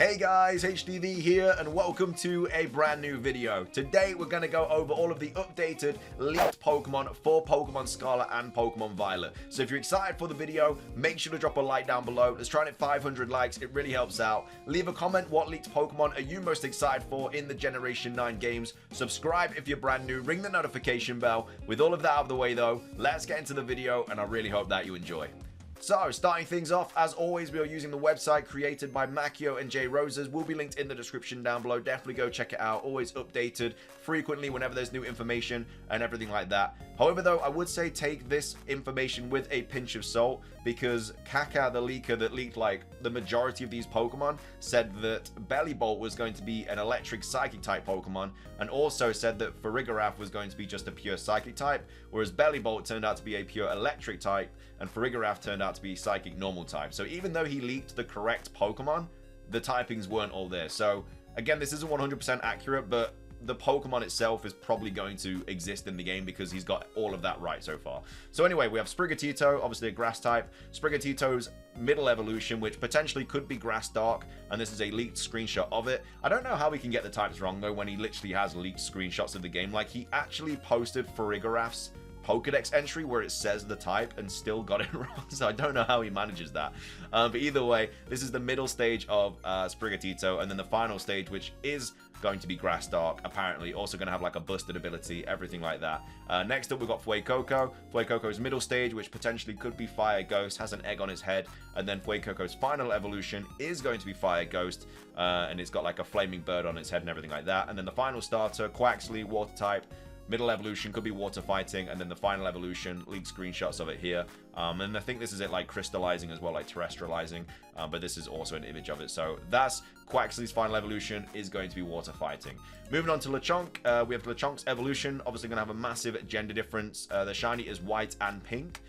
Hey guys, HDV here and welcome to a brand new video. Today we're going to go over all of the updated leaked Pokemon for Pokemon Scarlet and Pokemon Violet. So if you're excited for the video, make sure to drop a like down below. Let's try and hit 500 likes, it really helps out. Leave a comment, what leaked Pokemon are you most excited for in the Generation 9 games? Subscribe if you're brand new, ring the notification bell. With all of that out of the way though, let's get into the video and I really hope that you enjoy. So, starting things off, as always, we are using the website created by Macchio and J Roses. Will be linked in the description down below. Definitely go check it out. Always updated frequently whenever there's new information and everything like that. However, though, I would say take this information with a pinch of salt because Kaka, the leaker that leaked like the majority of these Pokemon, said that Bellibolt was going to be an electric psychic type Pokemon and also said that Farigiraf was going to be just a pure psychic type, whereas Bellibolt turned out to be a pure electric type and Farigiraf turned out to be psychic normal type. So even though he leaked the correct Pokemon, the typings weren't all there. So again, this isn't 100% accurate, but the Pokemon itself is probably going to exist in the game because he's got all of that right so far. So anyway, we have Sprigatito, obviously a grass type. Sprigatito's middle evolution, which potentially could be grass dark, and this is a leaked screenshot of it. I don't know how we can get the types wrong though when he literally has leaked screenshots of the game. Like he actually posted Farigiraf's POKEDEX entry where it says the type and still got it wrong, so I don't know how he manages that. But either way, this is the middle stage of Sprigatito, and then the final stage, which is going to be Grass Dark, apparently. Also going to have like a busted ability, everything like that. Next up, we've got Fuecoco. Fuecoco's middle stage, which potentially could be Fire Ghost, has an egg on his head. And then Fuecoco's final evolution is going to be Fire Ghost, and it's got like a flaming bird on its head and everything like that. And then the final starter, Quaxly, Water type. Middle evolution could be water fighting, and then the final evolution, leaked screenshots of it here. And I think this is it like crystallizing as well, like terrestrializing, but this is also an image of it. So that's Quaxly's final evolution is going to be water fighting. Moving on to Lechonk, we have Lechonk's evolution, obviously going to have a massive gender difference. The shiny is white and pink.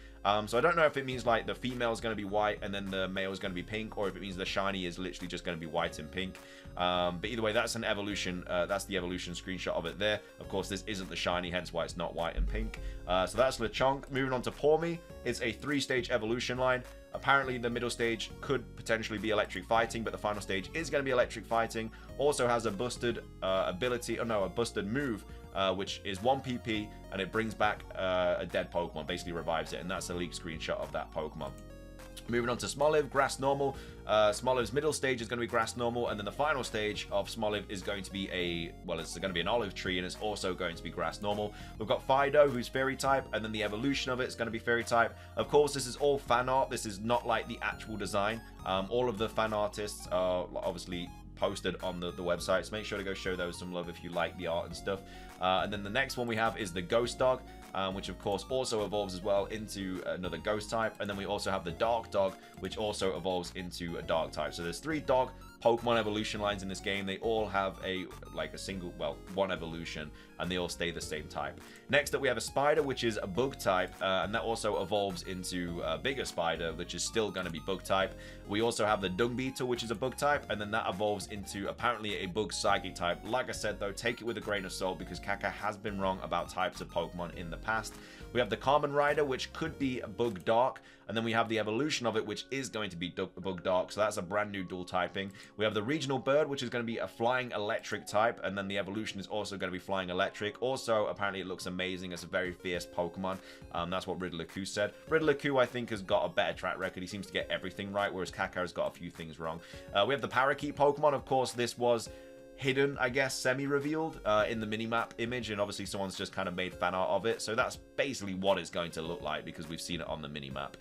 So I don't know if it means like the female is going to be white and then the male is going to be pink, or if it means the shiny is literally just going to be white and pink. But either way, that's an evolution. That's the evolution screenshot of it there. Of course, this isn't the shiny, hence why it's not white and pink. So that's Lechonk. Moving on to Pawmi, it's a 3-stage evolution line. Apparently, the middle stage could potentially be electric fighting, but the final stage is going to be electric fighting. Also has a busted ability, a busted move, which is 1 PP, and it brings back a dead Pokemon, basically revives it, and that's a leaked screenshot of that Pokemon. Moving on to Smoliv, Grass Normal. Smoliv's middle stage is going to be Grass Normal, and then the final stage of Smoliv is going to be it's going to be an olive tree, and it's also going to be Grass Normal. We've got Fido, who's Fairy type, and then the evolution of it is going to be Fairy type. Of course, this is all fan art. This is not like the actual design. All of the fan artists are obviously posted on the website, so make sure to go show those some love if you like the art and stuff. And then the next one we have is the Ghost Dog, which of course also evolves as well into another ghost type. And then we also have the Dark Dog, which also evolves into a dark type. So there's 3 dog Pokemon evolution lines in this game. They all have one evolution, and they all stay the same type. Next up, we have a Spider, which is a bug type, and that also evolves into a bigger Spider, which is still going to be bug type. We also have the Dung Beetle, which is a bug type, and then that evolves into apparently a bug psychic type. Like I said though, take it with a grain of salt because Kaka has been wrong about types of Pokemon in the past. We have the Carmen Rider, which could be a bug dark, and then we have the evolution of it, which is going to be bug dark, so that's a brand new dual typing. We have the Regional Bird, which is going to be a flying electric type, and then the evolution is also going to be flying electric. Also, apparently it looks amazing. It's a very fierce Pokemon. That's what Riddler-Q said. Riddler-Q, I think, has got a better track record. He seems to get everything right, whereas Kaka has got a few things wrong. We have the Parakeet Pokemon. Of course, this was hidden, I guess, semi-revealed in the minimap image, and obviously someone's just kind of made fan art of it, so that's basically what it's going to look like because we've seen it on the minimap.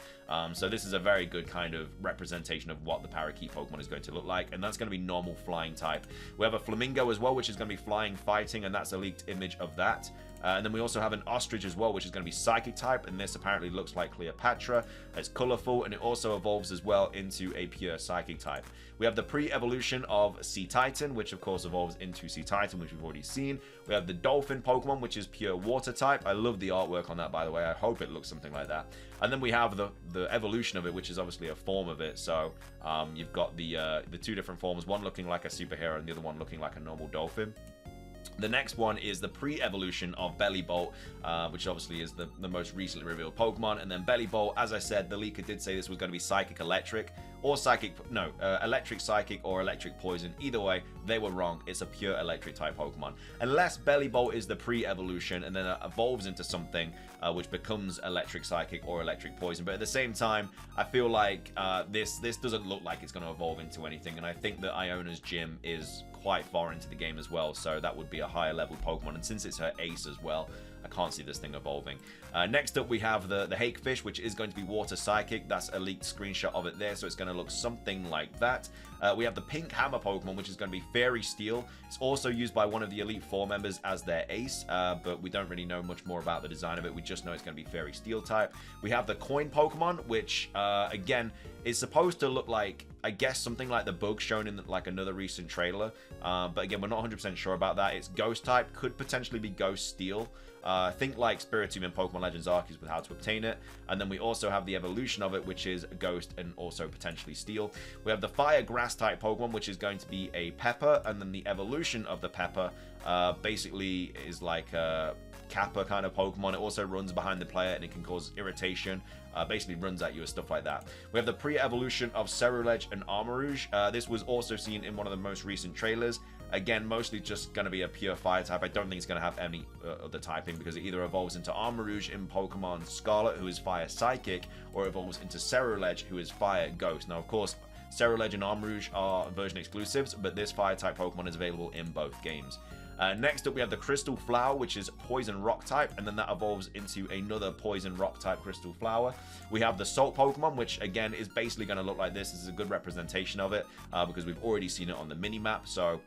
So this is a very good kind of representation of what the Parakeet Pokemon is going to look like, and that's going to be normal flying type. We have a Flamingo as well, which is going to be flying fighting, and that's a leaked image of that. And then we also have an Ostrich as well, which is going to be psychic type, and this apparently looks like Cleopatra. It's colorful, and it also evolves as well into a pure psychic type. We have the pre-evolution of Sea Titan, which of course evolves into Sea Titan, which we've already seen. We have the Dolphin Pokemon, which is pure water type. I love the artwork on that, by the way. I hope it looks something like that. And then we have the evolution of it, which is obviously a form of it. So you've got the 2 different forms, one looking like a superhero and the other one looking like a normal dolphin. The next one is the pre-evolution of Bellibolt, which obviously is the most recently revealed Pokemon. And then Bellibolt, as I said, the leaker did say this was going to be Psychic Electric, or Electric Psychic or Electric Poison. Either way, they were wrong. It's a pure Electric type Pokemon. Unless Bellibolt is the pre-evolution and then it evolves into something which becomes Electric Psychic or Electric Poison. But at the same time, I feel like this doesn't look like it's going to evolve into anything. And I think that Iona's gym is quite far into the game as well, so that would be a higher level Pokemon, and since it's her ace as well, I can't see this thing evolving. Next up we have the Hakefish, which is going to be Water Psychic. That's a leaked screenshot of it there, so it's going to look something like that. We have the Pink Hammer Pokemon, which is going to be Fairy Steel. It's also used by one of the Elite Four members as their ace, but we don't really know much more about the design of it. We just know it's going to be Fairy Steel type. We have the Coin Pokemon, which again is supposed to look like, I guess, something like the bug shown in like another recent trailer, but again, we're not 100% sure about that. It's Ghost type, could potentially be Ghost Steel. Think like Spiritomb in Pokemon Legends Arceus with how to obtain it. And then we also have the evolution of it, which is Ghost and also potentially Steel. We have the Fire Grass type Pokemon, which is going to be a Pepper, and then the evolution of the Pepper basically is like a Kappa kind of Pokemon. It also runs behind the player and it can cause irritation. Basically runs at you and stuff like that. We have the pre-evolution of Ceruledge and Armarouge. This was also seen in one of the most recent trailers. Again, mostly just going to be a pure fire type. I don't think it's going to have any other typing, because it either evolves into Armarouge in Pokemon Scarlet, who is Fire Psychic, or evolves into Ceruledge, who is Fire Ghost. Now, of course, Ceruledge and Armarouge are version exclusives, but this fire type Pokemon is available in both games. Next up, we have the Crystal Flower, which is Poison Rock type, and then that evolves into another Poison Rock type Crystal Flower. We have the Salt Pokemon, which again is basically going to look like this. This is a good representation of it, because we've already seen it on the mini-map, so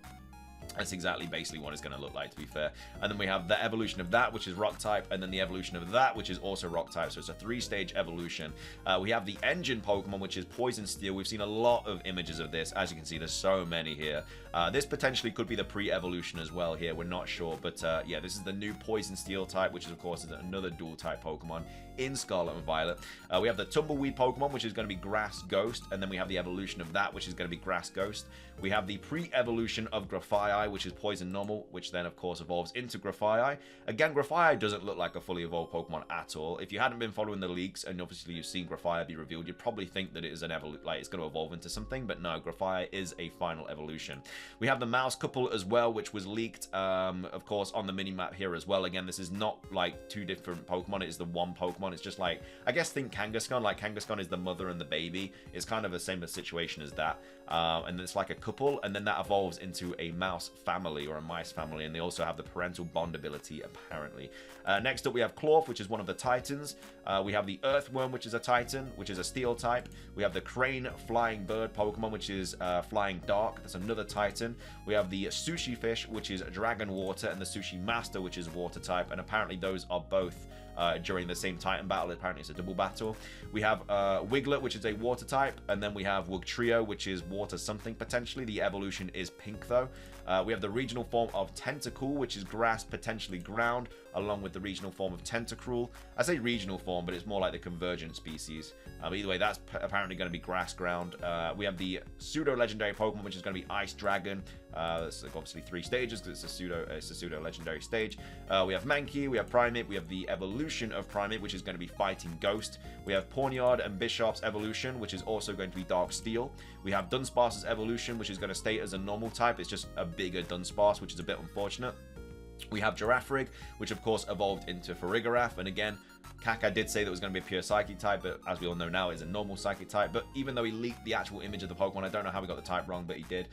that's exactly basically what it's going to look like, to be fair. And then we have the evolution of that, which is Rock type, and then the evolution of that, which is also Rock type. So it's a 3-stage evolution. We have the Engine Pokemon, which is Poison Steel. We've seen a lot of images of this. As you can see, there's so many here. This potentially could be the pre-evolution as well here. We're not sure. But yeah, this is the new Poison Steel type, which is, of course, is another dual type Pokemon in Scarlet and Violet. We have the Tumbleweed Pokemon, which is going to be Grass Ghost, and then we have the evolution of that, which is going to be Grass Ghost. We have the pre-evolution of Grafaiai, which is Poison Normal, which then, of course, evolves into Grafaiai. Again, Grafaiai doesn't look like a fully evolved Pokemon at all. If you hadn't been following the leaks, and obviously you've seen Grafaiai be revealed, you'd probably think that it is an it's going to evolve into something, but no, Grafaiai is a final evolution. We have the Mouse Couple as well, which was leaked, of course, on the mini-map here as well. Again, this is not like two different Pokemon, it is the one Pokemon. It's just like, I guess think Kangaskhan, like Kangaskhan is the mother and the baby. It's kind of the same situation as that. And it's like a couple, and then that evolves into a mouse family or a mice family, and they also have the parental bond ability, apparently. Next up, we have Clorf, which is one of the Titans. We have the Earthworm, which is a Titan, which is a Steel type. We have the Crane Flying Bird Pokemon, which is Flying Dark. That's another Titan. We have the Sushi Fish, which is Dragon Water, and the Sushi Master, which is Water type, and apparently those are both during the same Titan battle. Apparently it's a double battle. We have Wiglet, which is a Water type, and then we have Wugtrio, which is Water something potentially. The evolution is Pink though. We have the regional form of Tentacool, which is Grass, potentially Ground, along with the regional form of Tentacruel. I say regional form, but it's more like the convergent species. But either way, that's apparently going to be Grass, Ground. We have the pseudo-legendary Pokemon, which is going to be Ice Dragon. That's obviously 3 stages because it's a pseudo-legendary stage. We have Mankey, we have Primate, we have the evolution of Primate, which is going to be Fighting Ghost. We have Pawniard and Bishop's evolution, which is also going to be Dark Steel. We have Dunsparce's evolution, which is going to stay as a normal type. It's just a bigger Dunsparce, which is a bit unfortunate. We have Giraffrig, which of course evolved into Farigiraf, and again, Kaka did say that it was going to be a pure Psychic type, but as we all know now, it's a normal Psychic type. But even though he leaked the actual image of the Pokemon, I don't know how he got the type wrong, but he did.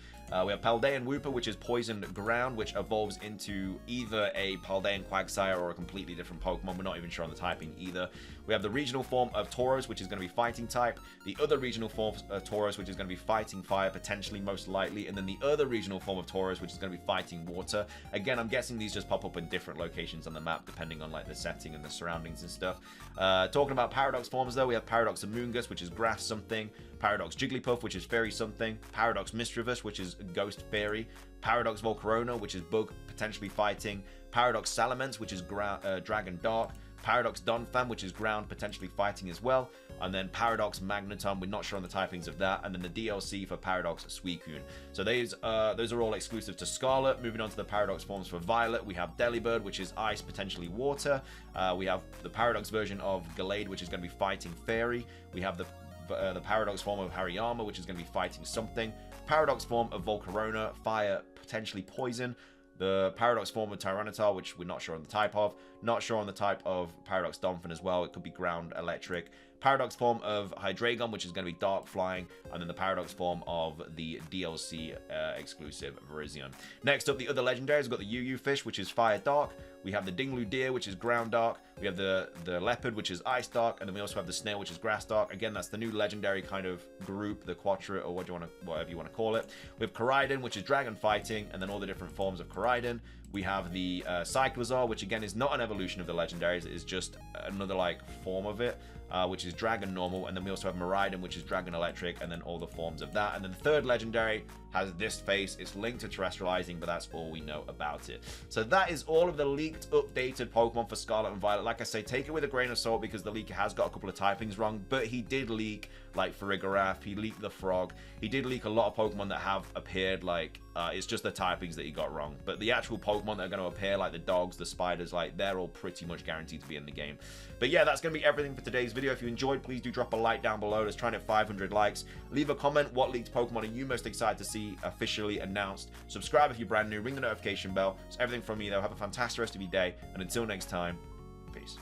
We have Paldean Wooper, which is Poisoned Ground, which evolves into either a Paldean Quagsire or a completely different Pokemon. We're not even sure on the typing either. We have the regional form of Tauros, which is going to be Fighting type. The other regional form of Tauros, which is going to be Fighting Fire, potentially, most likely. And then the other regional form of Tauros, which is going to be Fighting Water. Again, I'm guessing these just pop up in different locations on the map, depending on like the setting and the surroundings and stuff. Talking about Paradox forms though, we have Paradox Amoonguss, which is Grass something. Paradox Jigglypuff, which is Fairy something. Paradox Mischievous, which is Ghost Fairy. Paradox Volcarona, which is Bug, potentially Fighting. Paradox Salamence, which is Dragon Dark. Paradox Donphan, which is ground, potentially fighting as well. And then Paradox Magneton, we're not sure on the typings of that. And then the DLC for Paradox Suicune. So those are all exclusive to Scarlet. Moving on to the Paradox forms for Violet, we have Delibird, which is ice, potentially water. We have the Paradox version of Gallade, which is going to be fighting Fairy. We have the Paradox form of Hariyama, which is going to be fighting something. Paradox form of Volcarona, fire, potentially poison. The Paradox form of Tyranitar, which we're not sure on the type of. Not sure on the type of Paradox Donphan as well. It could be ground, electric. Paradox form of Hydreigon, which is going to be dark flying. And then the Paradox form of the DLC exclusive Virizion. Next up, the other legendaries. We've got the Yu Fish, which is fire dark. We have the Dinglu Deer, which is ground dark. We have the Leopard, which is ice dark. And then we also have the Snail, which is grass dark. Again, that's the new legendary kind of group, the Quattro, or whatever you want to call it. We have Koraidon, which is dragon fighting, and then all the different forms of Koraidon. We have the Cyclozar, which again is not an evolution of the legendaries. It is just another like form of it, which is dragon normal. And then we also have Miraidon, which is dragon electric, and then all the forms of that. And then the third legendary has this face. It's linked to terrestrializing, but that's all we know about it. So that is all of the leaked, updated Pokemon for Scarlet and Violet. Like I say, take it with a grain of salt because the leaker has got a couple of typings wrong, but he did leak like Farigiraf, he leaked the Frog, he did leak a lot of Pokemon that have appeared like, it's just the typings that he got wrong. But the actual Pokemon that are going to appear, like the dogs, the spiders, like they're all pretty much guaranteed to be in the game. But yeah, that's going to be everything for today's video. If you enjoyed, please do drop a like down below. Let's try and hit 500 likes. Leave a comment. What leaked Pokemon are you most excited to see officially announced? Subscribe if you're brand new. Ring the notification bell. It's everything from me, though. Have a fantastic rest of your day. And until next time, peace.